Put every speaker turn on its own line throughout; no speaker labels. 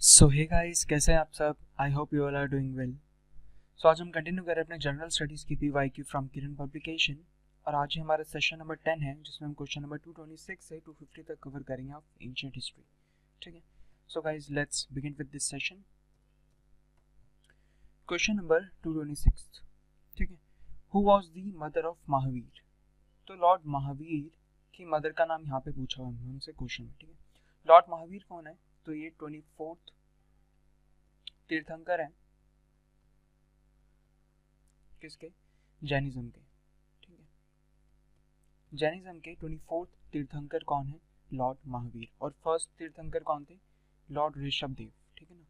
सो hey guys, कैसे हैं आप सब। I hope you all are doing well. So आज हम कंटिन्यू कर रहे हैं अपने जनरल स्टडीज़ की पीवाईक्यू फ्रॉम किरण पब्लिकेशन। और आज ही हमारा सेशन नंबर 10 है, जिसमें हम क्वेश्चन नंबर 226 से 250 तक कवर करेंगे ऑफ एंशिएंट हिस्ट्री। ठीक है, so guys let's begin with this session. Question number 226। ठीक है, who was the mother of Mahavir. तो लॉर्ड महावीर की मदर का नाम यहाँ पे पूछा हुआ है हमसे क्वेश्चन में। ठीक है, लॉर्ड महावीर कौन है? तो ये 24th तीर्थंकर है। किसके? जैनिज्म के। ठीक है, जैनिज्म के 24th तीर्थंकर कौन है? लॉर्ड महावीर। और फर्स्ट तीर्थंकर कौन थे? लॉर्ड ऋषभ देव। ठीक है ना,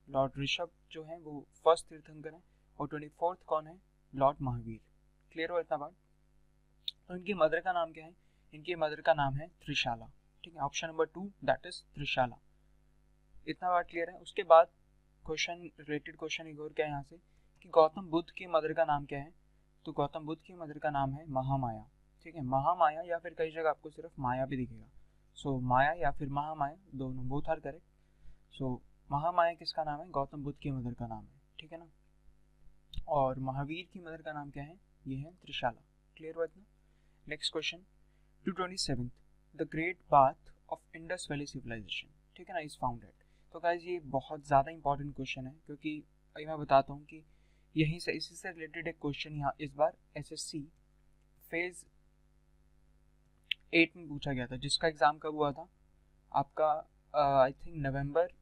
लॉर्ड ऋषभ जो है वो फर्स्ट तीर्थंकर है, और 24th कौन है? लॉर्ड महावीर। क्लियर हो इतना बात? तो इनकी मदर का नाम क्या है? इनकी मदर का नाम है त्रिशाला। ठीक है, option number 2 that is Trishala. इतना बात क्लियर है? उसके बाद क्वेश्चन रिलेटेड क्वेश्चन एक और क्या है यहाँ से कि गौतम बुद्ध की मदर का नाम क्या है? तो गौतम बुद्ध की मदर का नाम है महामाया। ठीक है, महामाया, या फिर कई जगह आपको सिर्फ माया भी दिखेगा। सो माया या फिर महामाया, दोनों बोथ आर करेक्ट। सो महामाया किसका नाम है? गौतम बुद्ध की मदर का नाम है। ठीक है ना, और महावीर की मदर का नाम क्या है? ये है त्रिशाला। क्लियर हुआ इतना? Next question 227। The great bath of Indus Valley civilization, ठीक है ना, इज फाउंड एट। तो गाइस ये बहुत ज़्यादा इंपॉर्टेंट क्वेश्चन है, क्योंकि अभी मैं बताता हूँ कि यहीं से इसी से रिलेटेड एक क्वेश्चन यहाँ इस बार एसएससी फेज 8 में पूछा गया था, जिसका एग्ज़ाम कब हुआ था आपका? आई थिंक नवंबर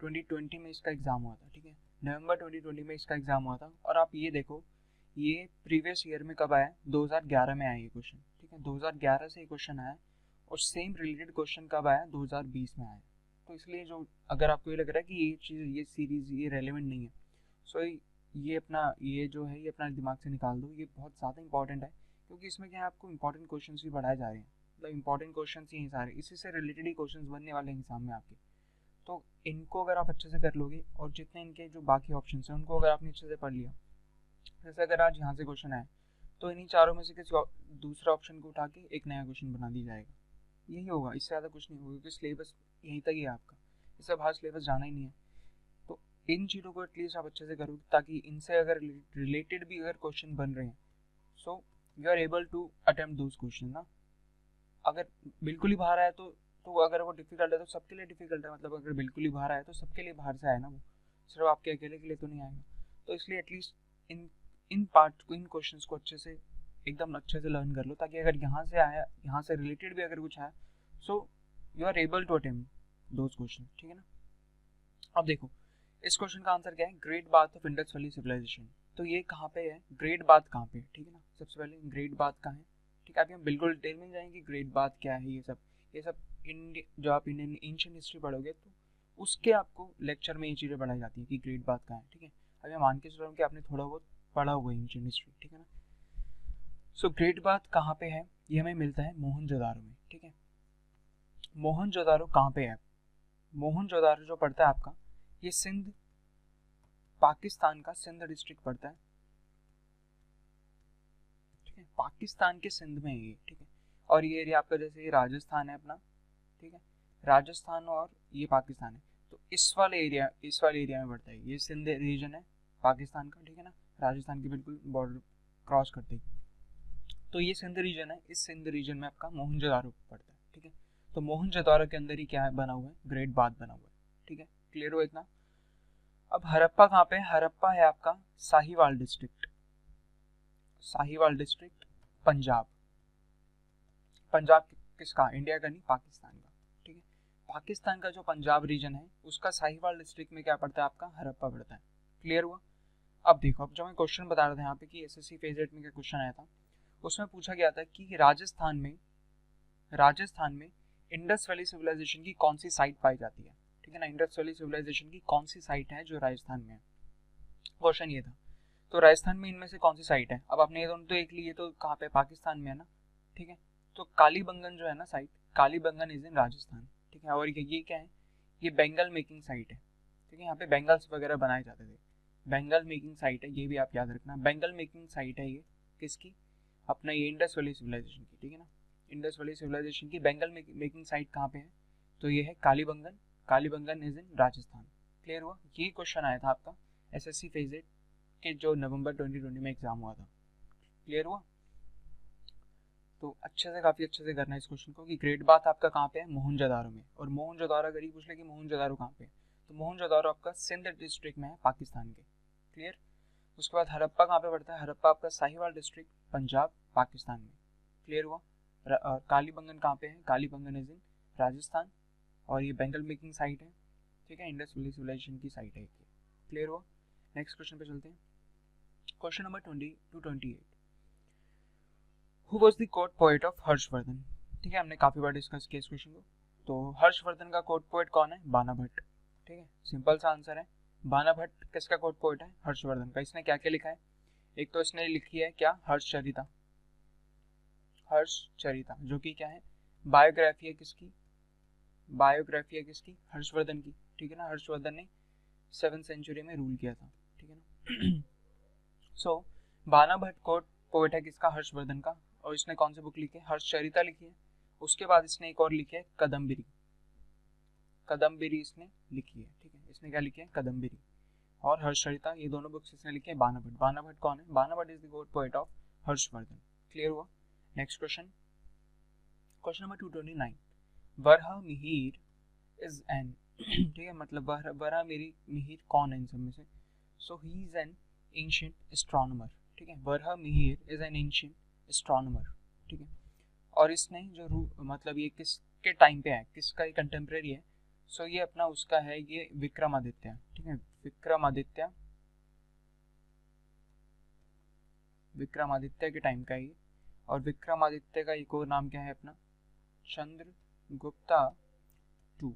2020 में इसका एग्ज़ाम हुआ था। ठीक है, नवंबर 2020 में इसका एग्ज़ाम हुआ था। और आप ये देखो, ये प्रीवियस ईयर में कब आया? 2011 में आया ये क्वेश्चन। ठीक है, 2011 से ये क्वेश्चन आया, और सेम रिलेटेड क्वेश्चन कब आया? 2020 में आया। तो इसलिए जो अगर आपको ये लग रहा है कि ये चीज़, ये सीरीज़ ये रेलेवेंट नहीं है, सो ये अपना ये जो है ये अपना दिमाग से निकाल दो। ये बहुत ज़्यादा इंपॉर्टेंट है, क्योंकि इसमें क्या है, आपको इंपॉर्टेंट क्वेश्चन भी बढ़ाए जा रहे हैं। मतलब इंपॉर्टेंट क्वेश्चन ही सारे इसी से रिलेटेड ही क्वेश्चन बनने वाले हैं एग्जाम में आपके। तो इनको अगर आप अच्छे से कर लोगे, और जितने इनके जो बाकी ऑप्शन हैं उनको अगर आपने अच्छे से पढ़ लिया, जैसे अगर आज यहाँ से क्वेश्चन आए, तो इन्हीं चारों में से किसी दूसरे ऑप्शन को उठा के एक नया क्वेश्चन बना दिया जाएगा। यही होगा, इससे ज़्यादा कुछ नहीं होगा, क्योंकि सिलेबस यहीं तक ही है आपका, इससे बाहर सिलेबस जाना ही नहीं है। तो इन चीज़ों को एटलीस्ट आप अच्छे से करो, ताकि इनसे अगर रिलेटेड भी अगर क्वेश्चन बन रहे हैं, so you are able to attempt those question ना। अगर बिल्कुल ही बाहर आया तो अगर वो डिफिकल्ट है तो सबके लिए डिफिकल्ट है। मतलब अगर बिल्कुल ही बाहर आया तो सबके लिए बाहर से आया ना, वो सिर्फ आपके अकेले के लिए तो नहीं आएगा। तो इसलिए एटलीस्ट इन इन पार्ट को, इन क्वेश्चंस को अच्छे से एकदम अच्छे से लर्न कर लो, ताकि अगर यहाँ से आया, यहाँ से रिलेटेड भी अगर कुछ आया, so you are able to attempt those question. ठीक है ना, अब देखो इस क्वेश्चन का आंसर क्या है? Great bath of Indus Valley civilization. तो ये कहाँ पे है? ग्रेट बाथ कहाँ पे है? ठीक है ना, सबसे पहले ग्रेट बाथ कहाँ है? ठीक है, अभी हम बिल्कुल डिटेल में जाएंगे ग्रेट बाथ क्या है। ये सब जो आप इंडियन एंशिएंट हिस्ट्री पढ़ोगे तो उसके आपको लेक्चर में ये चीज़ें पढ़ाई जाती है कि ग्रेट बाथ कहाँ है। ठीक है, अभी हम मान के चल रहा हूँ कि आपने थोड़ा बहुत पढ़ा हुआ है एंशिएंट हिस्ट्री। ठीक है ना, सो ग्रेट बाथ कहाँ पे है? ये हमें मिलता है मोहनजोदारो में। ठीक है, मोहनजोदारो कहाँ पे है? मोहनजोदारो जो पड़ता है आपका, ये सिंध, पाकिस्तान का सिंध डिस्ट्रिक्ट पड़ता है। ठीक है, पाकिस्तान के सिंध में है ये। ठीक है, और ये एरिया आपका जैसे ये राजस्थान है अपना। ठीक है, राजस्थान और ये पाकिस्तान है, तो इस वाले एरिया में पड़ता है। ये सिंध रीजन है पाकिस्तान का। ठीक है ना, राजस्थान की बिल्कुल बॉर्डर क्रॉस करते ही तो ये सिंध रीजन है। इस सिंध रीजन में आपका मोहनजोदारो पड़ता है। ठीक है, तो मोहनजोदारो के अंदर ही क्या बना हुआ है? ग्रेट बाथ बना हुआ है। ठीक है, क्लियर हो इतना? अब हड़प्पा कहाँ पे है? हड़प्पा है आपका साहिवाल डिस्ट्रिक्ट। साहिवाल डिस्ट्रिक्ट पंजाब। पंजाब किसका? इंडिया का नहीं, पाकिस्तान का। ठीक है, पाकिस्तान का जो पंजाब रीजन है उसका साहिवाल डिस्ट्रिक्ट में क्या पड़ता है? आपका हड़प्पा पड़ता है। क्लियर हुआ? अब देखो, अब जो मैं क्वेश्चन बता रहा था यहाँ पे कि एसएससी फेज 8 में क्या क्वेश्चन आया था, उसमें पूछा गया था कि राजस्थान में इंडस वैली सिविलाइजेशन की कौन सी साइट पाई जाती है। ठीक है ना, इंडस वैली सिविलाइजेशन की कौन सी साइट है जो राजस्थान में है, क्वेश्चन ये था। तो राजस्थान में इनमें से कौन सी साइट है? अब आपने ये दोनों तो एक ली, ये तो कहाँ पे? पाकिस्तान में है ना। ठीक है, तो कालीबंगन जो है ना site, Kalibangan is in Rajasthan. ठीक है, और ये क्या है? ये बेंगल मेकिंग साइट है। ठीक है, यहाँ पे बेंगल्स वगैरह बनाए जाते थे। बेंगल मेकिंग साइट है, ये भी आप याद रखना। बेंगल मेकिंग साइट है ये किसकी? अपना ये इंडस वैली सिविलाइजेशन की। ठीक है ना, इंडस वैली सिविलाइजेशन की बेंगल मेकिंग साइट कहाँ पे है? तो ये है Kalibangan. Kalibangan is in Rajasthan. Clear हुआ? ये क्वेश्चन आया था आपका एसएससी फेज 8 के जो नवंबर 2020 में एग्जाम हुआ था। क्लियर हुआ? तो काफ़ी अच्छे से करना है इस क्वेश्चन को कि ग्रेट बात आपका कहाँ पे है, मोहनजोदारो में। और मोहनजोदारो अगर ये पूछ ले कि मोहनजोदारो कहाँ पे है, तो मोहनजोदारो आपका सिंध डिस्ट्रिक्ट में है, पाकिस्तान के। क्लियर? उसके बाद हड़प्पा कहाँ पे पड़ता है, हड़प्पा आपका साहिवाल डिस्ट्रिक्ट, पंजाब, पाकिस्तान में। क्लियर हुआ? कालीबंगन कहाँ पे है, कालीबंगन इज इन राजस्थान, और ये बेंगल मेकिंग साइट है, ठीक है, इंडस वैली सिविलाइजेशन की साइट है। क्लियर हुआ? नेक्स्ट क्वेश्चन पे चलते हैं। Question number 20 to 28। Who was the court poet of Harshvardhan? ठीक है, हमने काफ़ी बार डिस्कस किया इस क्वेश्चन को। तो हर्षवर्धन का कोर्ट पोएट कौन है? बाणा भट्ट। ठीक है, सिंपल सा आंसर है। बाणा भट्ट किसका कोर्ट पोएट है? हर्षवर्धन का। इसने क्या क्या लिखा है? एक तो इसने लिखी है क्या, हर्षचरिता। हर्षचरिता जो कि क्या है, बायोग्राफी है किसकी? बायोग्राफी है किसकी? हर्षवर्धन की। ठीक है ना, हर्षवर्धन ने 7th सेंचुरी में रूल किया था। ठीक है ना। सो बाणा भट्ट कोर्ट पोएट है किसका? हर्षवर्धन का। और इसने कौन सी बुक लिखी है? हर्षचरिता लिखी है। उसके बाद इसने एक और लिखी है, कदम्बिरी। कदम्बिरी इसने लिखी है। ठीक है, इसने क्या लिखी है? कदम्बिरी और हर्षचरिता, ये दोनों बुक्स इसने लिखी है बाणा भट्ट। बाणा भट्ट कौन है? Bana Bhatt is the court poet of Harshavardhan. Clear हुआ? Next question, question number 229। Varaha Mihir is an, ठीक है, मतलब वरहा मिहिर कौन है इन सब में से? So he is an ancient astronomer. ठीक है, Varaha Mihir is an ancient astronomer. ठीक है, और इसने जो मतलब ये किसके टाइम पे है, किसका ये कंटेम्प्रेरी है? सो ये अपना उसका है, ये विक्रमादित्य। ठीक है, विक्रमादित्य, विक्रमादित्य के टाइम का ये। और विक्रमादित्य का एक और नाम क्या है अपना? चंद्रगुप्ता 2।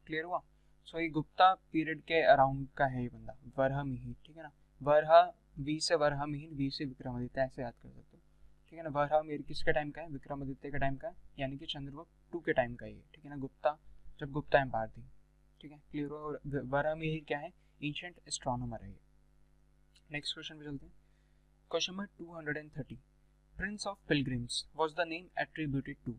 क्लियर हुआ? सो ये गुप्ता पीरियड के अराउंड का है ये बंदा, वरहा मिहिर। ठीक है ना, वरहा वी से वरहा मिहिर, वी से विक्रमादित्य, ऐसे याद कर सकते हो। ठीक है ना, वरहा मिहिर किसके टाइम का है? विक्रमादित्य के टाइम का है, यानी कि चंद्रगुप्त 2 के टाइम का ये। ठीक है ना, गुप्ता, जब गुप्ता एम्पायर थी। ठीक है, क्लियर हुआ? और वरहा मिहिर क्या है? एंशिएंट एस्ट्रोनॉमर है ये। नेक्स्ट क्वेश्चन पे चलते हैं। Question number 230। Prince of pilgrims was the name attributed to.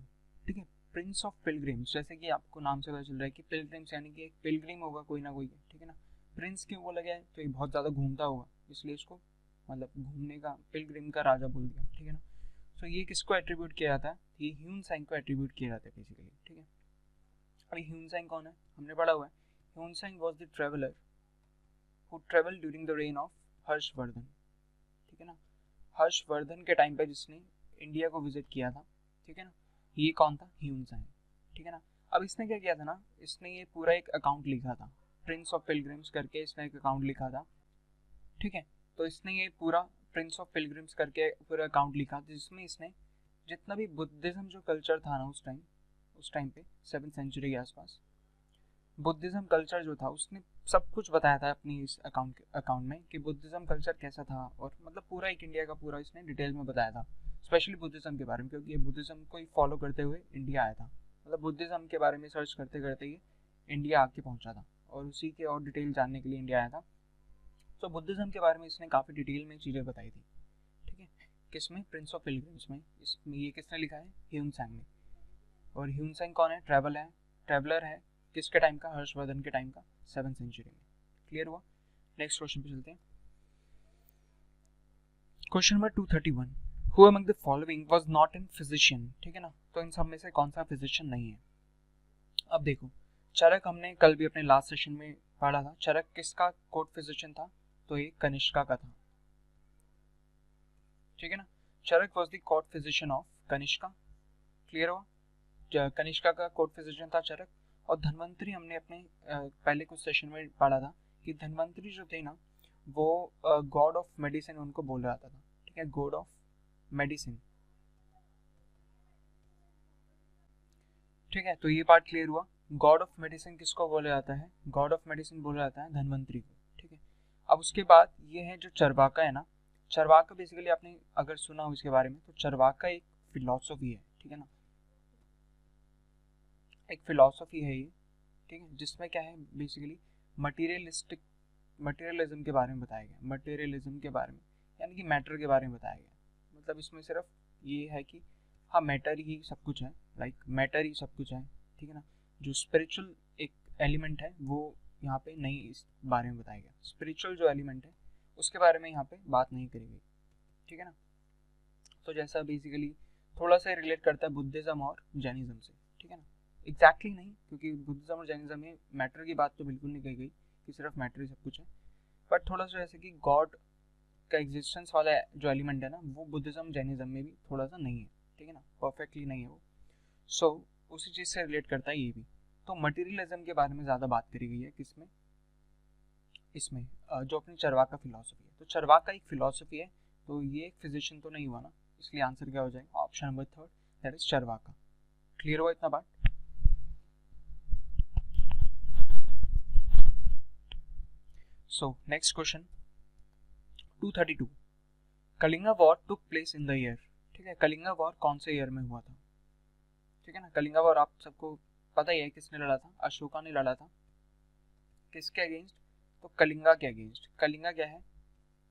ठीक है, प्रिंस ऑफ पिलग्रिम्स, जैसे कि आपको नाम से पता चल रहा है कि पिलग्रिम्स यानी कि एक पिलग्रिम होगा कोई ना कोई। ठीक है ना, प्रिंस क्यों बोला गया है? तो ये बहुत ज़्यादा घूमता होगा, इसलिए इसको मतलब घूमने का, पिलग्रिम का राजा बोल दिया। ठीक है ना, तो ये किसको एट्रीब्यूट किया जाता है? ये ह्यून-त्सांग को एट्रीब्यूट किया जाता है बेसिकली। ठीक है, अभी ह्यून-त्सांग कौन है? हमने पढ़ा हुआ है, Hyun-Tsang was the traveller who travelled during the rain of Harshvardhan. ठीक है ना, हर्षवर्धन के टाइम पे जिसने इंडिया को विजिट किया था। ठीक है ना, ये कौन था? ह्यून-त्सांग। ठीक है ना, अब इसने क्या किया था ना, इसने ये पूरा एक अकाउंट लिखा था, प्रिंस ऑफ पिलग्रिम्स करके इसने एक अकाउंट लिखा था। ठीक है, तो इसने ये पूरा प्रिंस ऑफ पिलग्रिम्स करके पूरा अकाउंट लिखा था, जिसमें इसने जितना भी बुद्धिज्म जो कल्चर था ना उस टाइम पे 7th सेंचुरी के आसपास, बुद्धिज्म कल्चर जो था उसने सब कुछ बताया था अपनी इस अकाउंट में कि बुद्धिज्म कल्चर कैसा था। और मतलब पूरा एक इंडिया का पूरा इसने डिटेल में बताया था, स्पेशली बुद्धिज्म के बारे में, क्योंकि ये बुद्धिज्म को ही फॉलो करते हुए इंडिया आया था। मतलब बुद्धिज्म के बारे में सर्च करते करते ही इंडिया आके पहुंचा था, और उसी के और डिटेल जानने के लिए इंडिया आया था। तो बुद्धिज्म के बारे में इसने काफ़ी डिटेल में चीज़ें बताई थी। ठीक है, किसमें? प्रिंस ऑफ पिलग्रिम्स में। इसमें ये किसने लिखा है? ह्यून-त्सांग ने। और ह्यून-त्सांग कौन है? ट्रेवलर है किसके टाइम का? हर्षवर्धन के टाइम का, 7th सेंचुरी में। क्लियर हुआ? नेक्स्ट क्वेश्चन पे चलते हैं। Question number 231। Who among the following was not an physician? ठीक है ना, तो इन सब में से कौन सा फिजिशियन नहीं है? अब देखो, चरक हमने कल भी अपने लास्ट सेशन में पढ़ा था। चरक किसका कोर्ट फिजिशियन था? तो ये कनिष्का का था। ठीक है ना, Charak was the court physician of Kanishka. Clear हुआ? कनिष्का का कोर्ट फिजिशियन था चरक। और धन्वंतरी हमने अपने पहले कुछ सेशन में पढ़ा था कि धन्वंतरी जो थे ना, वो गॉड ऑफ मेडिसिन उनको बोला जाता था। ठीक है, गॉड ऑफ मेडिसिन। ठीक है, तो ये पार्ट क्लियर हुआ। गॉड ऑफ मेडिसिन किसको बोला जाता है? गॉड ऑफ मेडिसिन बोला जाता है धन्वंतरी को। ठीक है, अब उसके बाद ये है जो चरवाका है ना, चरवाका बेसिकली आपने अगर सुना हो इसके बारे में, तो चरवाका एक फिलॉसफी है। ठीक है ना, एक फिलॉसफी है ये। ठीक है, जिसमें क्या है बेसिकली मटेरियलिज्म के बारे में बताया गया। मटेरियलिज्म के बारे में यानी कि मैटर के बारे में बताया गया। मतलब इसमें सिर्फ ये है कि हाँ, मैटर ही सब कुछ है, लाइक मैटर ही सब कुछ है। ठीक है ना, जो स्पिरिचुअल एक एलिमेंट है वो यहाँ पे नहीं इस बारे में बताया गया। स्पिरिचुअल जो एलिमेंट है उसके बारे में यहाँ पे बात नहीं करी गई, ठीक है ना। तो जैसा बेसिकली थोड़ा सा रिलेट करता है बुद्धिज्म और जैनिज्म से, ठीक है ना। एग्जैक्टली नहीं, क्योंकि बुद्धिज्म और जैनिज्म में मैटर की बात तो बिल्कुल नहीं कही गई कि सिर्फ मैटर ही सब कुछ है, बट थोड़ा सा जैसे कि गॉड का एग्जिस्टेंस वाला जो एलिमेंट है ना वो बुद्धिज्म जैनिज्म में भी थोड़ा सा नहीं है, ठीक है ना, परफेक्टली नहीं है वो। सो उसी चीज़ से रिलेट करता है ये भी। तो मटेरियलिज्म के बारे में ज़्यादा बात करी गई है किसमें, इसमें जो अपनी चरवाका फिलॉसफी है। तो चरवाका एक फिलॉसफी है, तो ये एक फिजिशियन तो नहीं हुआ ना, इसलिए आंसर क्या हो जाएगा, option number third, that is Charvaka. Clear हुआ इतना बात। So next question 232, Kalinga war took place in the year, ठीक है। कलिंगा वॉर कौन से ईयर में हुआ था, ठीक है ना। कलिंगा वॉर आप सबको पता ही है किसने लड़ा था, अशोका ने लड़ा था। किसके अगेंस्ट, तो कलिंगा के अगेंस्ट। कलिंगा क्या है,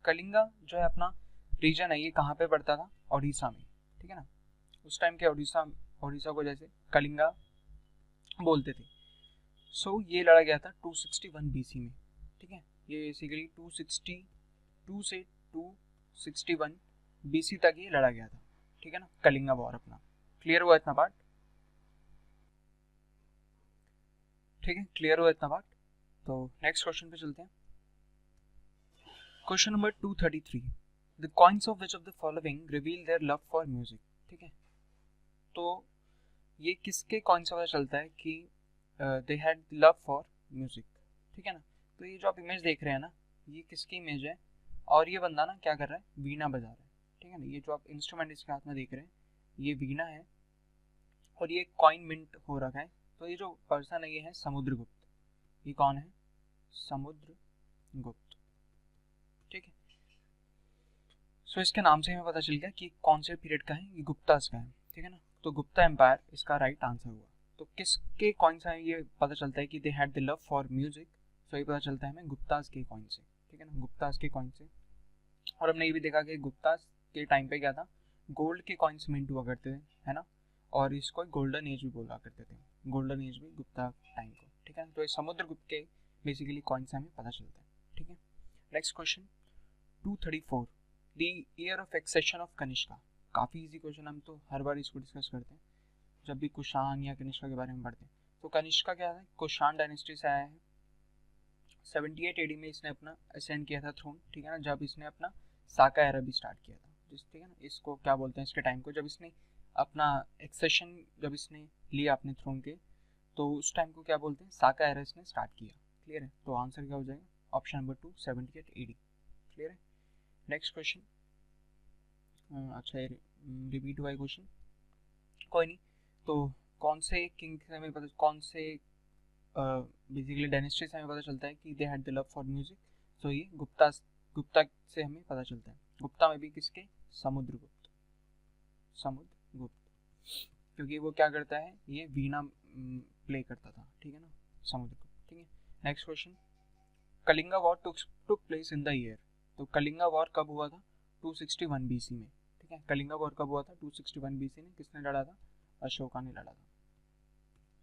कलिंगा जो है अपना रीजन है, ये कहाँ पे पड़ता था, ओडिशा में, ठीक है ना। उस टाइम के ओडिशा को जैसे कलिंगा बोलते थे। सो ये लड़ा गया था 261 बीसी में, ठीक है। ये बेसिकली 262 से 261 बीसी तक ये लड़ा गया था, ठीक है ना, कलिंगा वॉर अपना। क्लियर हुआ इतना पार्ट, ठीक है, क्लियर हुआ इतना पार्ट। तो नेक्स्ट क्वेश्चन पे चलते हैं। Question number 233, the coins of which of the following reveal their love for music, ठीक है। तो ये किसके कॉइन से पता चलता है कि they had love for music, ठीक है ना। तो ये जो आप इमेज देख रहे हैं ना, ये किसकी इमेज है, और ये बंदा ना क्या कर रहा है, वीणा बजा रहा है, ठीक है ना। ये जो आप इंस्ट्रूमेंट इसके हाथ में देख रहे हैं ये वीणा है, और ये कॉइन मिंट हो रखा है। तो ये जो पर्सन है ये है समुद्रगुप्त। ये कौन है, समुद्रगुप्त, ठीक है। सो इसके नाम से हमें पता चल गया कि कौन से पीरियड का है, ये गुप्तास का है, ठीक है ना। तो गुप्ता एम्पायर इसका राइट आंसर हुआ। तो किसके कॉइन्स हैं ये पता चलता है कि they had the love for music, so ये पता चलता है हमें गुप्तास के कॉइन से, ठीक है ना, गुप्तास के कॉइन से। और हमने ये भी देखा कि गुप्तास के टाइम पे क्या था, गोल्ड के कॉइन्स मिंट हुआ करते थे, है ना, और इसको गोल्डन एज भी बोला करते थे, गोल्डन एज भी गुप्ता टाइम को, ठीक है। तो ये समुद्रगुप्त के बेसिकली कॉइन्स हमें पता चलता है, ठीक है। Next question 234, the year of accession of Kanishka. काफ़ी इजी क्वेश्चन, हम तो हर बार इसको डिस्कस करते हैं जब भी कुषाण या कनिष्का के बारे में पढ़ते हैं। तो कनिष्का क्या है, कुषाण डायनेस्टी से आया है। 78 एडी में इसने अपना असेंड किया था थ्रोन, ठीक है ना, जब इसने अपना साका एरा भी स्टार्ट किया था, ठीक है ना। इसको क्या बोलते हैं, इसके टाइम को जब इसने अपना एक्सेशन जब इसने लिया अपने थ्रोन के, तो उस टाइम को क्या बोलते हैं, साका एरा इसने स्टार्ट किया। क्लियर है, तो आंसर क्या हो जाएगा, ऑप्शन नंबर 2 78 एडी। क्लियर है। नेक्स्ट क्वेश्चन, अच्छा रिपीट हुआ है क्वेश्चन, कोई नहीं। तो कौन से किंग से हमें पता, कौन से बेसिकली डायनेस्टी से हमें पता चलता है कि they had the love for music, तो ये गुप्ता से हमें पता चलता है। गुप्ता में भी किसके, समुद्रगुप्त, क्योंकि वो क्या करता है, ये वीणा प्ले करता था, ठीक है ना, समुद्रगुप्त, ठीक है। Next question, Kalinga war took place in the year. तो कलिंगा वॉर कब हुआ था, 261 बीसी में, ठीक है। कलिंगा वॉर कब हुआ था, 261 बीसी में। किसने लड़ा था, अशोका ने लड़ा था,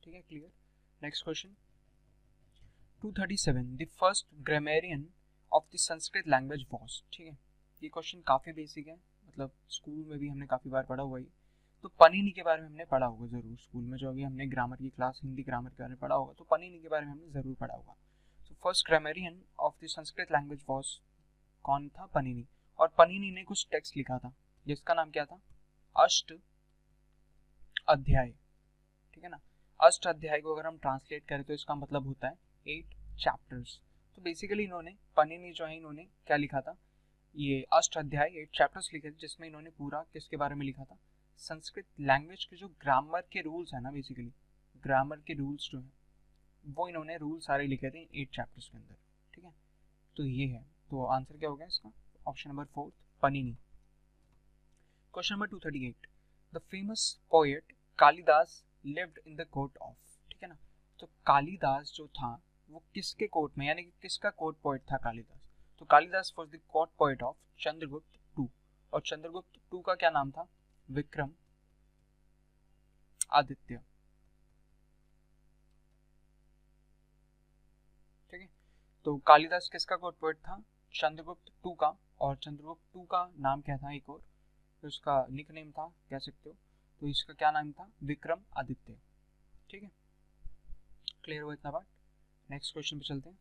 ठीक है, clear. Next question 237, the first grammarian of the Sanskrit language was, ठीक है। ये क्वेश्चन काफ़ी बेसिक है, मतलब स्कूल में भी हमने काफ़ी बार पढ़ा हुआ है। तो पनीनी के बारे में हमने पढ़ा होगा ज़रूर स्कूल में, जो अभी हमने ग्रामर की क्लास हिंदी ग्रामर के बारे में पढ़ा होगा, तो पनीनी के बारे में हमने ज़रूर पढ़ा होगा। तो first grammarian of the Sanskrit language was कौन था, पनीनी। और पनीनी ने कुछ टेक्स्ट लिखा था जिसका नाम क्या था, अष्ट अध्याय, ठीक है ना। अष्ट अध्याय को अगर हम ट्रांसलेट करें तो इसका मतलब होता है 8 चैप्टर्स। तो बेसिकली इन्होंने, पनीनी जो है, इन्होंने क्या लिखा था, ये अष्ट अध्याय 8 चैप्टर्स लिखे थे, जिसमें इन्होंने पूरा किसके बारे में लिखा था, संस्कृत लैंग्वेज के जो ग्रामर के रूल्स है ना, बेसिकली ग्रामर के रूल्स जो है वो इन्होंने रूल सारे लिखे थे 8 चैप्टर्स के अंदर, ठीक है। तो ये है, तो आंसर क्या हो गया इसका, option number 4 Panini. Question number 238, the famous poet Kalidas lived in the court of, ठीक है ना। तो कालिदास जो था वो किसके कोर्ट में, यानी कि किसका कोर्ट पोएट था कालिदास। तो Kalidas was the court poet of Chandragupta two, और चंद्रगुप्त टू का क्या नाम था, विक्रम आदित्य, तो कालिदास किसका कोर्ट पोएट था? चंद्रगुप्त टू का। और चंद्रगुप्त टू का नाम क्या था एक और, तो उसका निक नेम था, कह सकते हो, तो इसका क्या नाम था? विक्रम आदित्य। ठीक है, क्लियर हुआ इतना बात? नेक्स्ट क्वेश्चन पे चलते हैं।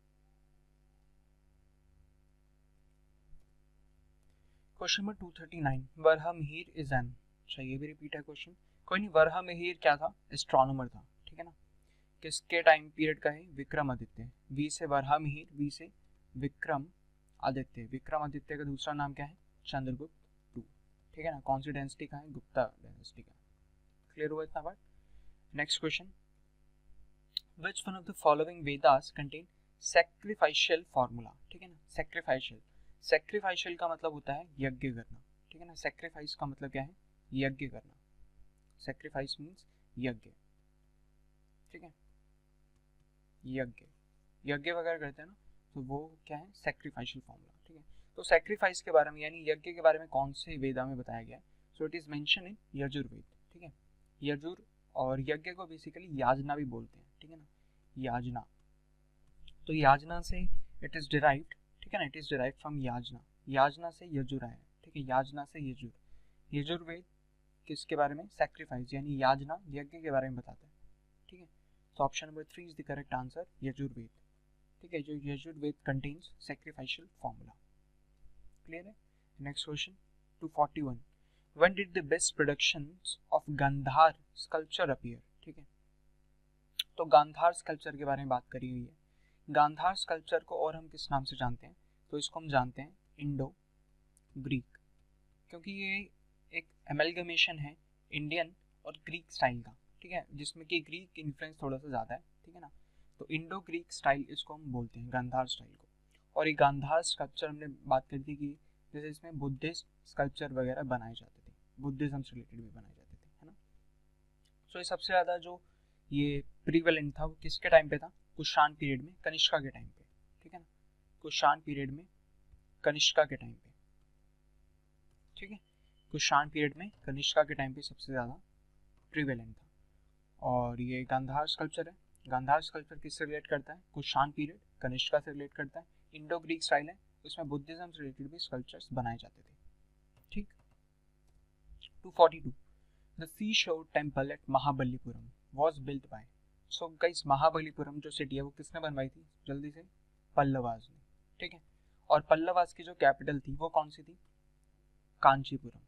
Question number 239, Varahamihira is an, अच्छा ये भी रिपीट है क्वेश्चन, कोई नहीं। वराहमिहिर क्या था? एस्ट्रोनॉमर था, ठीक है ना। किसके टाइम पीरियड का है? विक्रमादित्य। वी से वराहमिहिर, वी से विक्रम आदित्य। विक्रमादित्य का दूसरा नाम क्या है? चंद्रगुप्त टू, ठीक है ना। कौन सी डायनेस्टी का है? गुप्ता डायनेस्टी का। क्लियर हुआ इतना बात? Next question, which one of the following Vedas contain sacrificial formula, ठीक है ना। sacrificial का मतलब होता है यज्ञ करना, ठीक है ना। sacrifice का मतलब क्या है? यज्ञ करना। sacrifice means यज्ञ, ठीक है। यज्ञ वगैरह करते हैं ना, तो वो क्या है? sacrificial formula, ठीक है। तो sacrifice के बारे में यानी यज्ञ के बारे में कौन से वेदा में बताया गया है? So it is mention in Yajurveda, ठीक है। यजुर, और यज्ञ को बेसिकली याजना भी बोलते हैं, ठीक है ना। याजना, तो याजना से इट इज डिराइव्ड, ठीक है ना। इट इज डिराइव्ड फ्रॉम याजना, याजना से यजुर आया, ठीक है। याजना से यजुर। यजुर्वेद किसके बारे में? सैक्रिफाइस यानी याजना, यज्ञ के बारे में बताता है, ठीक है। तो option number 3 is the correct answer, Yajurveda, ठीक है। जो Yajurveda contains sacrificial formula. Clear है? Next question 241, when did the best productions of Gandhara sculpture appear, ठीक है। तो गांधार स्कल्पचर के बारे में बात करी हुई है। गांधार स्कल्पचर को और हम किस नाम से जानते हैं? तो इसको हम जानते हैं इंडो ग्रीक, क्योंकि ये एक एमलगमेशन है इंडियन और ग्रीक स्टाइल का, ठीक है, जिसमें कि ग्रीक इन्फ्लुएंस थोड़ा सा ज़्यादा है, ठीक है ना। तो इंडो ग्रीक स्टाइल इसको हम बोलते हैं, गांधार स्टाइल को। और ये गांधार स्कल्पचर हमने बात करी थी कि जैसे इसमें बुद्धिस्ट स्कल्पचर वगैरह बनाए जाते थे, बुद्धिज्म से रिलेटेड भी बनाए जाते थे, है ना। सो ये सबसे ज़्यादा जो ये प्रीवेलेंट था वो किसके टाइम पे था? कुषाण पीरियड में, कनिष्का के टाइम पे, ठीक है ना। कुषाण पीरियड में, कनिष्का के टाइम पे, ठीक है। कुषाण पीरियड में, कनिष्का के टाइम पे सबसे ज़्यादा प्रीवेलेंट था। और ये गांधार स्कल्पचर है। गांधार स्कल्पचर किससे रिलेट करता है? कुषाण पीरियड, कनिष्का से रिलेट करता है। इंडो ग्रीक स्टाइल है, उसमें बुद्धिज्म से रिलेटेड भी स्कल्पचर्स बनाए जाते थे, ठीक। 242, the sea shore temple at Mahabalipuram was built by, so guys Mahabalipuram जो सिटी है वो किसने बनवाई थी? जल्दी से, पल्लवास ने, ठीक है। और पल्लवास की जो कैपिटल थी वो कौन सी थी? कांचीपुरम,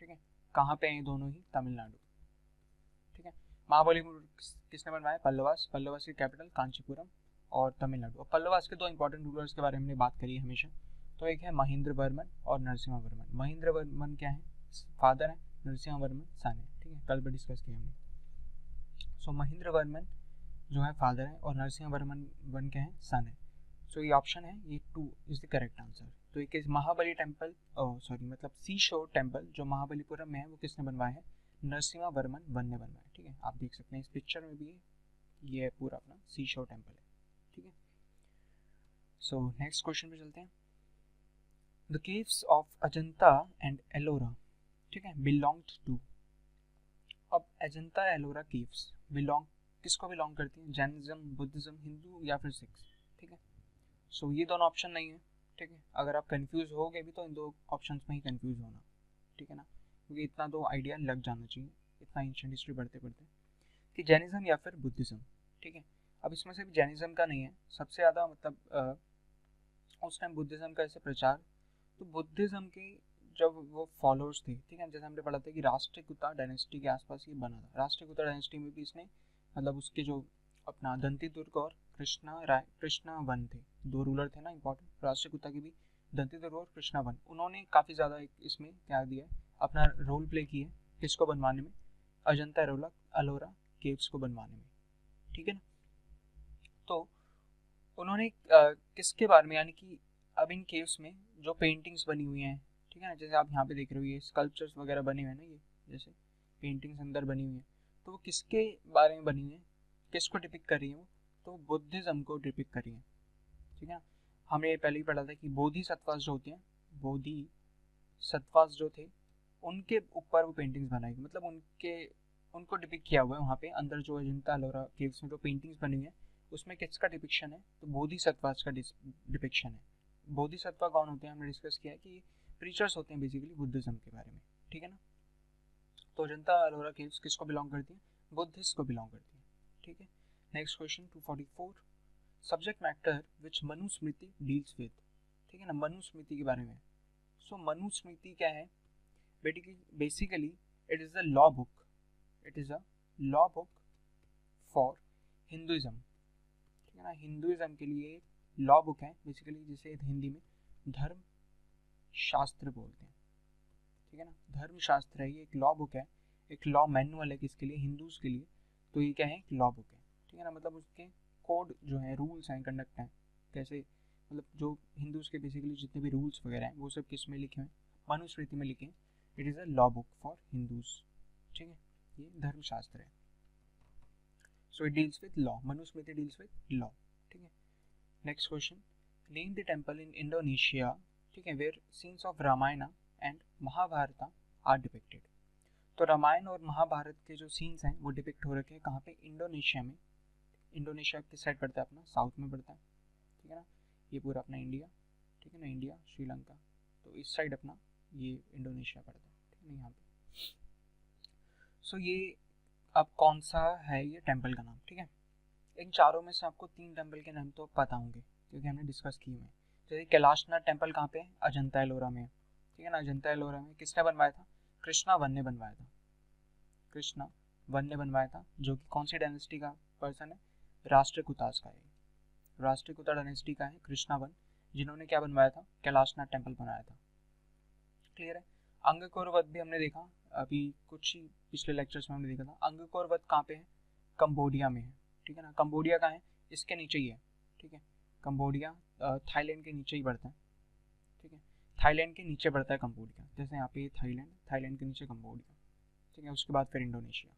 ठीक है। कहाँ पे हैं दोनों ही? तमिलनाडु, ठीक है। महाबलीपुरम किसने बनवाया? पल्लवास। पल्लवास की कैपिटल कांचीपुरम और तमिलनाडु। और पल्लवास के दो इंपॉर्टेंट रूलर्स के बारे में हमने बात करी है हमेशा, तो एक है महेंद्र वर्मन और नरसिम्हा वर्मन। महेंद्र वर्मन क्या है? फादर है, नरसिम्हा वर्मन सन है, ठीक है, कल भी डिस्कस किया हमने। सो महेंद्र वर्मन जो है फादर है और नरसिम्हा वर्मन वन क्या है? सन है। सो ये ऑप्शन है, ये 2 इज द करेक्ट आंसर। तो एक महाबली टेम्पल, सॉरी मतलब सी शोर टेम्पल जो महाबलीपुरम में है वो किसने बनवाया है? नरसिम्हा वर्मन वन ने बनवाया, ठीक है। आप देख सकते हैं इस पिक्चर में भी ये पूरा अपना सी शोर टेम्पल है, ठीक है। सो नेक्स्ट क्वेश्चन पे चलते हैं। The caves of Ajanta and Ellora, ठीक है, बिलोंग्ड टू। अब अजंता एलोरा केव्स बिलोंग किसको बिलोंग करती हैं? जैनिज्म, बुद्धिज्म, हिंदू या फिर सिक्स, ठीक है। सो ये दोनों ऑप्शन नहीं है, ठीक है। अगर आप कंफ्यूज हो गए भी तो इन दो ऑप्शंस में ही कंफ्यूज होना, ठीक है ना, क्योंकि इतना तो आइडिया लग जाना चाहिए इतना एंशिएंट हिस्ट्री पढ़ते पढ़ते कि जैनिज्म या फिर बुद्धिज्म, ठीक है। अब इसमें से भी जैनिज्म का नहीं है सबसे ज़्यादा, मतलब उस टाइम बुद्धिज्म का ऐसे प्रचार, तो बुद्धिज्म के जब वो फॉलोअर्स थे, ठीक है, जैसे हमने पढ़ा था कि राष्ट्रकूटा डायनेस्टी के आसपास ये बना था। राष्ट्रकूटा डायनेस्टी में भी इसने मतलब उसके जो अपना दंतीदुर्ग और कृष्णा वन थे, दो रूलर थे ना इंपॉर्टेंट राष्ट्रकूटा की भी, दंतीदुर्ग और कृष्णा वन, उन्होंने काफ़ी ज़्यादा इसमें क्या दिया है, अपना रोल प्ले किया किसको बनवाने में? अजंता एलोरा केव्स को बनवाने में, ठीक है ना। तो उन्होंने किसके बारे में, यानी कि अब इन केव्स में जो पेंटिंग्स बनी हुई हैं, ठीक है ना, जैसे आप यहाँ पे देख रहे हो ये स्कल्पचर्स वगैरह बने हुए हैं ना, ये जैसे पेंटिंग्स अंदर बनी हुई हैं, तो वो किसके बारे में बनी हुई है? किसको डिपिक्ट कर रही है वो? तो बुद्धिज्म को डिपिक्ट कर रही है, ठीक है। हमने पहले ही पढ़ा था कि बोधिसत्वास जो होते हैं, बोधिसत्वास जो थे उनके ऊपर वो पेंटिंग्स बनाई मतलब उनको डिपिक्ट किया हुआ है वहाँ पे अंदर जो अजंता एलोरा केव्स में जो पेंटिंग्स बनी हुई है उसमें किसका डिपिक्शन है, तो बोधिसत्वा का डिपिक्शन है। बोधिसत्वा कौन होते हैं, हमने डिस्कस किया है कि प्रीचर्स होते हैं बेसिकली बुद्धिज्म के बारे में, ठीक है ना। तो अजंता एलोरा केव्स किसको बिलोंग करती है, बुद्धिस्ट को बिलोंग करती है, ठीक है। Next question 244, subject matter which Manusmriti deals with, ठीक है ना, मनुस्मृति के बारे में। सो मनुस्मृति क्या है, basically it is a law book, it is a law book for Hinduism, ठीक है ना। हिंदुइज्म के लिए लॉ बुक है बेसिकली, जिसे हिंदी में धर्म शास्त्र बोलते हैं, ठीक है ना। धर्म शास्त्र है ये, एक लॉ बुक है, एक लॉ मैनुअल है किसके लिए, हिंदूज के लिए। तो ये क्या है, एक लॉ बुक है, ठीक है ना। मतलब उसके कोड जो है, रूल्स हैं, कंडक्ट हैं, कैसे मतलब जो हिंदूज के बेसिकली जितने भी रूल्स वगैरह हैं वो सब किस में लिखे हैं, मनुस्मृति में लिखे हैं। It is a law book for Hindus, ठीक है, ये धर्म शास्त्र है। So it deals with law, Manusmriti deals with law, ठीक है। Next question, name the temple in Indonesia, ठीक है, where scenes of Ramayana and Mahabharata are depicted. तो रामायण और महाभारत के जो सीन्स हैं वो डिपिक्ट हो रखे हैं कहाँ पे, इंडोनेशिया में। इंडोनेशिया किस साइड पड़ता है अपना, साउथ में पड़ता है, ठीक है ना। ये पूरा अपना इंडिया, ठीक है ना, इंडिया श्रीलंका, तो इस साइड अपना ये इंडोनेशिया पड़ता है, ठीक है ना, यहाँ पे। सो ये अब कौन सा है ये टेम्पल का नाम, ठीक है। इन चारों में से आपको 3 टेम्पल के नाम तो पता होंगे क्योंकि हमने डिस्कस किए हुए। जैसे कैलाशनाथ टेम्पल कहाँ पे है, अजंता एलोरा में, ठीक है ना। अजंता एलोरा में किसने बनवाया था, कृष्णा वन ने बनवाया था, कृष्णा वन ने बनवाया था, जो कि कौन सी डायनेस्टी का पर्सन है, राष्ट्रकूटास का है, राष्ट्रकूटा डायनेस्टी का है कृष्णा वन, जिन्होंने क्या बनवाया था, कैलाशनाथ टेम्पल बनाया था, क्लियर है। अंगकोर वध भी हमने देखा अभी कुछ ही पिछले लेक्चर्स में हमने देखा था। अंगकोर वध कहाँ पे है, कंबोडिया में है, ठीक है ना। कंबोडिया का है, इसके नीचे ही है, ठीक है। कंबोडिया थाईलैंड के नीचे ही बढ़ता है, ठीक है, थाईलैंड के नीचे बढ़ता है कंबोडिया, जैसे यहाँ पे थाईलैंड, थाईलैंड के नीचे कंबोडिया, ठीक है। उसके बाद फिर इंडोनेशिया।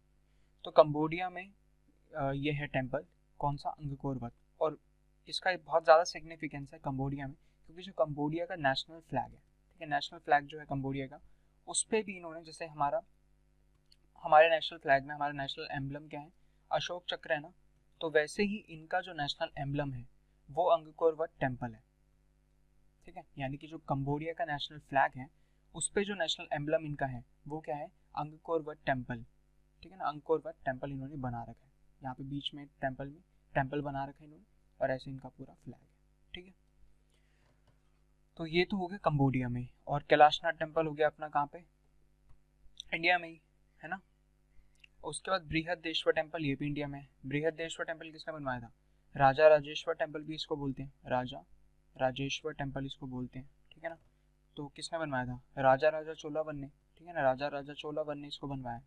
तो कंबोडिया में ये है टेम्पल, कौन सा, अंगकोर वध। और इसका बहुत ज़्यादा सिग्निफिकेंस है कंबोडिया में, क्योंकि जो कंबोडिया का नेशनल फ्लैग है, ठीक है, नेशनल फ्लैग जो है कंबोडिया का, उस पर भी इन्होंने, जैसे हमारे नेशनल फ्लैग में हमारा नेशनल एम्बलम क्या है, अशोक चक्र है ना, तो वैसे ही इनका जो नेशनल एम्बलम है वो अंगकोर वट टेम्पल है, ठीक है। यानी कि जो कंबोडिया का नेशनल फ्लैग है उस पर जो नेशनल एम्बलम इनका है वो क्या है, अंगकोर वट टेम्पल, ठीक है ना। अंगकोर वट टेम्पल इन्होंने बना रखा है, यहाँ पे बीच में टेम्पल बना रखा है इन्होंने, और ऐसे इनका पूरा फ्लैग है, ठीक है। तो ये तो हो गया कंबोडिया में। और कैलाशनाथ टेम्पल हो गया अपना कहाँ पे, इंडिया में ही, है ना। उसके बाद बृहदेश्वर टेम्पल, ये भी इंडिया में है। बृहदेश्वर टेम्पल किसने बनवाया था, राजा राजेश्वर टेम्पल भी इसको बोलते हैं, राजा राजेश्वर टेम्पल इसको बोलते हैं, ठीक है ना। तो किसने बनवाया था, राजा राजा चोलावन ने, ठीक है ना, राजा राजा चोलावन ने इसको बनवाया,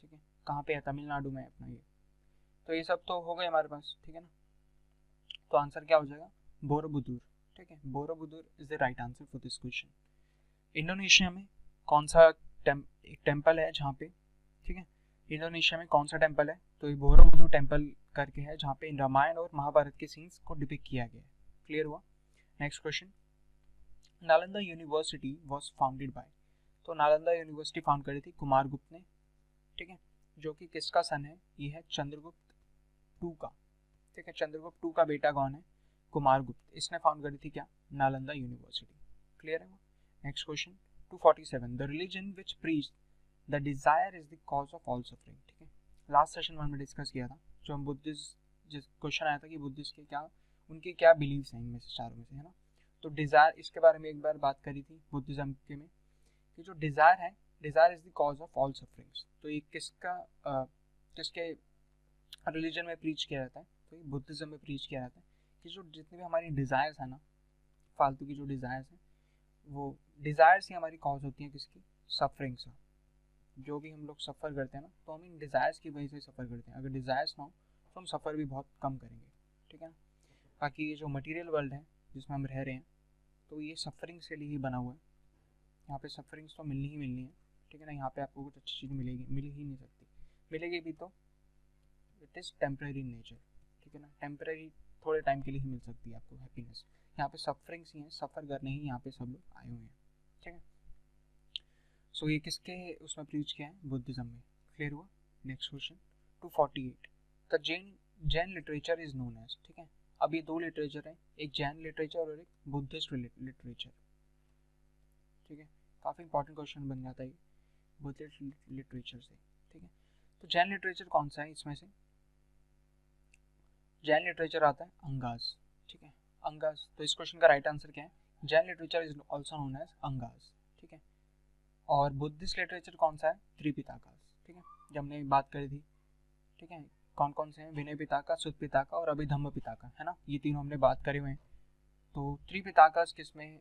ठीक है। कहाँ पे है, तमिलनाडु में है अपना ये। तो ये सब तो हो गए हमारे पास, ठीक है ना। तो आंसर क्या हो जाएगा, बोरोबुदुर, ठीक है। Borobudur is the right answer for this question. Indonesia में कौन सा एक टेम्पल है जहाँ पे, ठीक है, इंडोनेशिया में कौन सा टेम्पल है, तो ये बोरोबुदुर टेम्पल करके है, जहाँ पे रामायण और महाभारत के सीन्स को डिपिक्ट किया गया है, क्लियर हुआ। Next question, Nalanda university was founded by, तो नालंदा यूनिवर्सिटी फाउंड करी थी कुमारगुप्त ने, ठीक है, जो कि किसका सन है, ये है चंद्रगुप्त टू का, ठीक है। चंद्रगुप्त टू का बेटा कौन है, कुमारगुप्त, इसने फाउंड करी थी क्या, नालंदा यूनिवर्सिटी, क्लियर है वो। Next question 247, the religion which preach the desire is the cause of all suffering, ठीक है। लास्ट सेशन में हमने डिस्कस किया था, जो हम बुद्धिस्ट, जिस क्वेश्चन आया था कि बुद्धिस्ट के क्या, उनके क्या बिलीव्स हैं इनमें से चारों में से, है ना। तो डिजायर, इसके बारे में एक बार बात करी थी बुद्धिज्म के में, कि जो डिजायर है, desire is the cause of all sufferings. तो ये किसके रिलीजन में प्रीच किया जाता है, तो ये बुद्धिज्म में प्रीच किया जाता है कि जो जितनी भी हमारी डिज़ायर्स है ना, फालतू की जो डिज़ायर्स हैं, वो डिज़ायर्स ही हमारी कॉज होती हैं किसकी, सफरिंग से। जो भी हम लोग सफ़र करते हैं ना, तो हम इन डिज़ायर्स की वजह से सफ़र करते हैं। अगर डिज़ायर्स ना हो तो हम सफ़र भी बहुत कम करेंगे, ठीक है ना। बाकी ये जो मटीरियल वर्ल्ड है जिसमें हम रह रहे हैं, तो ये सफरिंग्स के लिए ही बना हुआ है। यहाँ पे सफरिंग्स तो मिलनी ही मिलनी है, ठीक है ना। यहाँ पे आपको कुछ अच्छी चीज़ मिलेगी, मिल ही नहीं सकती, मिलेगी भी तो इट इज़ टेम्परेरी नेचर, ठीक है ना। टेम्परेरी, थोड़े टाइम के लिए ही मिल सकती है आपको हैप्पीनेस। यहाँ पे सफरिंग्स ही हैं, सफ़र करने ही यहाँ पे सब लोग आए हुए हैं, ठीक है। सो ये किसके उसमें प्रीच किया है, बुद्धिज्म में, क्लियर हुआ। Next question 248, the Jain Jain literature is known as, ठीक है। अब ये दो लिटरेचर है, एक जैन लिटरेचर और एक बुद्धिस्ट लिटरेचर, ठीक है। काफ़ी इंपॉर्टेंट क्वेश्चन बन जाता है बुद्धिस्ट लिटरेचर से, ठीक है। तो जैन लिटरेचर कौन सा है इसमें से? जैन लिटरेचर आता है अंगास, ठीक है। अंगास, तो इस क्वेश्चन का राइट आंसर क्या है? Jain literature is also known as Angas, ठीक है। और बुद्धिस्ट लिटरेचर कौन सा है? त्रिपिताकास, ठीक है, जब हमने बात करी थी, ठीक है। कौन कौन से हैं? विनय पिताका, सुत पिताका और अभिधम्म पिताका, है ना, ये तीनों हमने बात करे हुए हैं। तो त्रिपिताकास किसमें,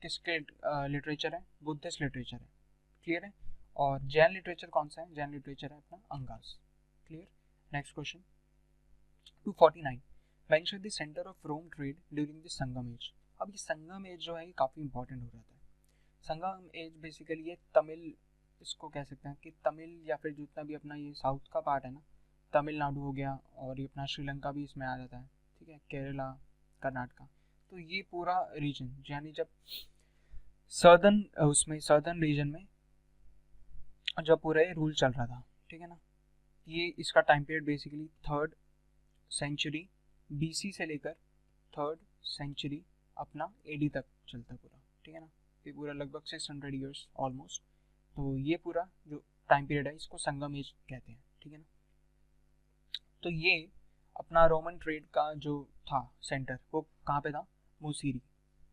किसके लिटरेचर है? बुद्धिस्ट लिटरेचर है, क्लियर है। और जैन लिटरेचर कौन सा है? जैन लिटरेचर है अपना Angas, clear. Next question 249, mention the centre of Rome trade during the Sangam age. अब ये संगम एज जो है ये काफ़ी इंपॉर्टेंट हो जाता है। संगम एज बेसिकली ये तमिल, इसको कह सकते हैं कि तमिल या फिर जितना भी अपना ये साउथ का पार्ट है ना, तमिलनाडु हो गया और ये अपना श्रीलंका भी इसमें आ जाता है, ठीक है, केरला, कर्नाटका, तो ये पूरा रीजन, यानी जब सर्दर्न, उसमें सर्दर्न रीजन में जब पूरा ये रूल चल रहा था, ठीक है ना, ये इसका time period basically 3rd century BC से लेकर 3rd सेंचुरी अपना AD तक चलता पूरा, ठीक है ना। ये पूरा लगभग 600 ईयर्स ऑलमोस्ट, तो ये पूरा जो टाइम पीरियड है इसको संगम एज कहते हैं, ठीक है ना। तो ये अपना रोमन ट्रेड का जो था सेंटर वो कहाँ पे था? मुसीरी,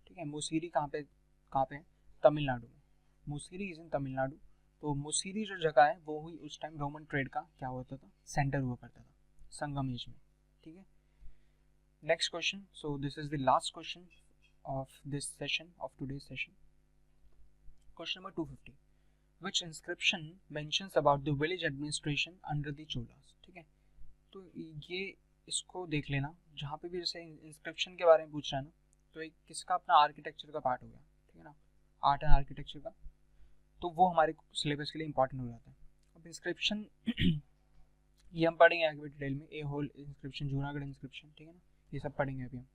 ठीक है। मुसीरी कहाँ पे है? तमिलनाडु में। Musiri is in Tamil Nadu. तो मुसीरी जो जगह है वो हुई उस टाइम रोमन ट्रेड का क्या होता था? सेंटर हुआ करता था संगम एज में, ठीक है। Next question, so this is the last question of this session, of today's session. Question number 250, which inscription mentions about the village administration under the cholas, ठीक है। तो ये इसको देख लेना, जहाँ पे भी जैसे इंस्क्रिप्शन के बारे में पूछ रहा है ना, तो एक किसका अपना आर्किटेक्चर का पार्ट हो गया, ठीक है ना, आर्ट एंड आर्किटेक्चर का, तो वो हमारे सिलेबस के लिए इंपॉर्टेंट हो जाता है। अब इंस्क्रिप्शन ये हम पढ़ेंगे आगे डिटेल में, ए होल इंस्क्रिप्शन, जूनागढ़ इंस्क्रिप्शन, ठीक है ना, ये सब पढ़ेंगे अभी हम।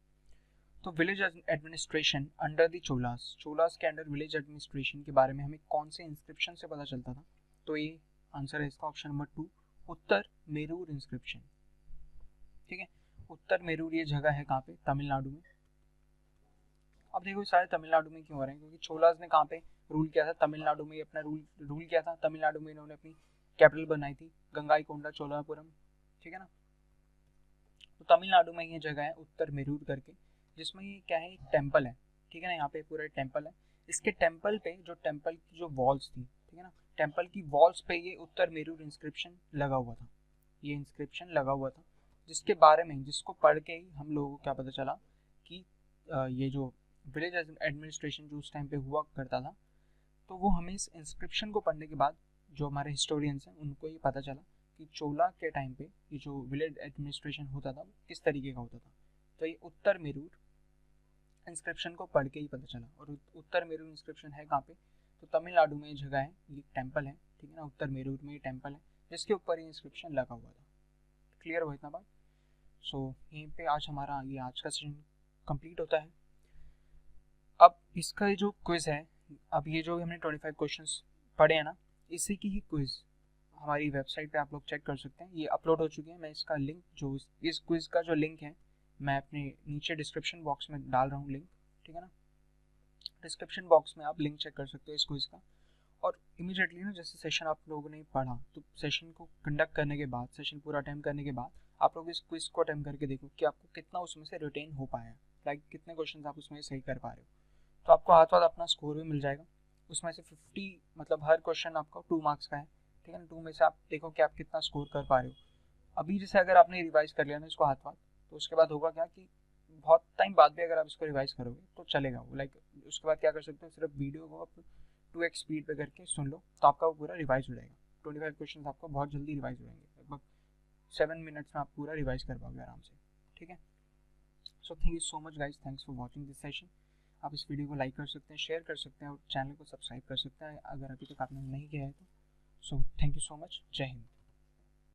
तो village administration under the Cholas, Cholas के अंडर विलेज एडमिनिस्ट्रेशन के बारे में हमें कौन से इंस्क्रिप्शन से पता चलता था? तो ये आंसर है इसका ऑप्शन नंबर 2, उत्तर मेरूर इंस्क्रिप्शन, ठीक है। उत्तर मेरूर ये जगह है कहाँ पे? तमिलनाडु में। अब देखो सारे तमिलनाडु में क्यों हो रहे हैं? क्योंकि चोलास ने कहाँ पे रूल किया था? तमिलनाडु में अपना रूल किया था। तमिलनाडु में इन्होंने अपनी कैपिटल बनाई थी गंगाईकोंडा चोलापुरम, ठीक है ना। तो तमिलनाडु में ये जगह है उत्तर मेरूर करके, जिसमें ये क्या है? एक टेम्पल है, ठीक है ना, यहाँ पे पूरा टेम्पल है। इसके टेम्पल पे जो टेम्पल की जो वॉल्स थी, ठीक है ना, टेम्पल की वॉल्स पे ये उत्तर मेरूर इंस्क्रिप्शन लगा हुआ था, ये इंस्क्रिप्शन लगा हुआ था, जिसके बारे में, जिसको पढ़ के ही हम लोगों को क्या पता चला कि ये जो विलेज एडमिनिस्ट्रेशन जो उस टाइम पे हुआ करता था, तो वो हमें इस इंस्क्रिप्शन को पढ़ने के बाद जो हमारे हिस्टोरियंस हैं उनको ये पता चला कि चोला के टाइम पे ये जो विलेज एडमिनिस्ट्रेशन होता था वो किस तरीके का होता था। तो ये उत्तर मेरूर इंस्क्रिप्शन को पढ़ के ही पता चला। और उत्तर मेरूर इंस्क्रिप्शन है कहाँ पे? तो तमिलनाडु में ये जगह है, ये टेम्पल है, ठीक है ना, उत्तर मेरूर में ये टेम्पल है जिसके ऊपर ये इंस्क्रिप्शन लगा हुआ था। क्लियर हो इतना बात? सो यहीं पे आज हमारा ये आज का सेशन कंप्लीट होता है। अब इसका जो क्विज है, अब ये जो हमने 25 क्वेश्चंस पढ़े हैं ना, इसी की ही क्विज हमारी वेबसाइट पे आप लोग चेक कर सकते हैं, ये अपलोड हो चुकी है। मैं इसका लिंक, जो इस क्विज का जो लिंक है, मैं अपने नीचे डिस्क्रिप्शन बॉक्स में डाल रहा हूँ लिंक, ठीक है ना। डिस्क्रिप्शन बॉक्स में आप लिंक चेक कर सकते हो इस क्विज का। और इमीडिएटली ना, जैसे सेशन आप लोगों ने पढ़ा, तो सेशन को कंडक्ट करने के बाद, सेशन पूरा अटेम्प्ट करने के बाद आप लोग इस क्विज को अटेम्प्ट करके देखो कि आपको कितना उसमें से रिटेन हो पाया, लाइक कितने क्वेश्चन आप उसमें सही कर पा रहे हो। तो आपको हाथ हाथ अपना स्कोर भी मिल जाएगा। उसमें से 50, मतलब हर क्वेश्चन आपका 2 मार्क्स का है, ठीक है ना। 2 में से आप देखो कि आप कितना स्कोर कर पा रहे हो। अभी जैसे अगर आपने रिवाइज कर लिया ना इसको हाथ हाथ, तो उसके बाद होगा क्या कि बहुत टाइम बाद भी अगर आप इसको रिवाइज करोगे तो चलेगा वो, लाइक उसके बाद क्या कर सकते हो, सिर्फ वीडियो को आप 2x स्पीड पे करके सुन लो, तो आपका वो पूरा रिवाइज हो जाएगा। 25 क्वेश्चन आपका बहुत जल्दी रिवाइज हो जाएंगे, लगभग 7 मिनट्स में आप पूरा रिवाइज कर पाओगे आराम से, ठीक है। So thank you so much guys, thanks for watching this session. आप इस वीडियो को लाइक कर सकते हैं, शेयर कर सकते हैं और चैनल को सब्सक्राइब कर सकते हैं अगर अभी तक आपने नहीं किया है तो। So thank you so much, जय हिंद।